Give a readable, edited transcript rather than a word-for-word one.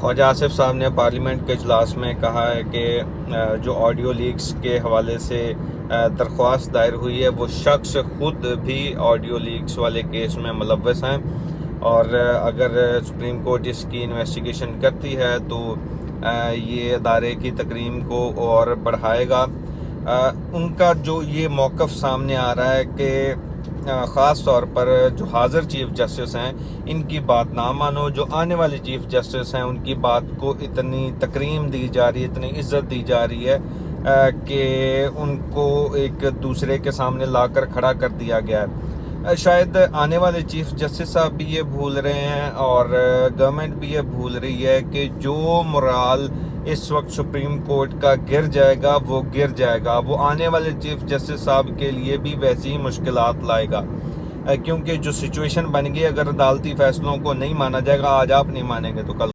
خواجہ آصف صاحب نے پارلیمنٹ کے اجلاس میں کہا ہے کہ جو آڈیو لیکس کے حوالے سے درخواست دائر ہوئی ہے وہ شخص خود بھی آڈیو لیکس والے کیس میں ملوث ہیں، اور اگر سپریم کورٹ اس کی انویسٹیگیشن کرتی ہے تو یہ ادارے کی تکریم کو اور بڑھائے گا۔ ان کا جو یہ موقف سامنے آ رہا ہے کہ خاص طور پر جو حاضر چیف جسٹس ہیں ان کی بات نہ مانو، جو آنے والے چیف جسٹس ہیں ان کی بات کو اتنی تکریم دی جا رہی ہے، اتنی عزت دی جا رہی ہے کہ ان کو ایک دوسرے کے سامنے لا کر کھڑا کر دیا گیا ہے۔ شاید آنے والے چیف جسٹس صاحب بھی یہ بھول رہے ہیں اور گورنمنٹ بھی یہ بھول رہی ہے کہ جو مرال اس وقت سپریم کورٹ کا گر جائے گا وہ گر جائے گا، وہ آنے والے چیف جسٹس صاحب کے لیے بھی ویسی ہی مشکلات لائے گا، کیونکہ جو سچویشن بن گئی، اگر عدالتی فیصلوں کو نہیں مانا جائے گا، آج آپ نہیں مانیں گے تو کل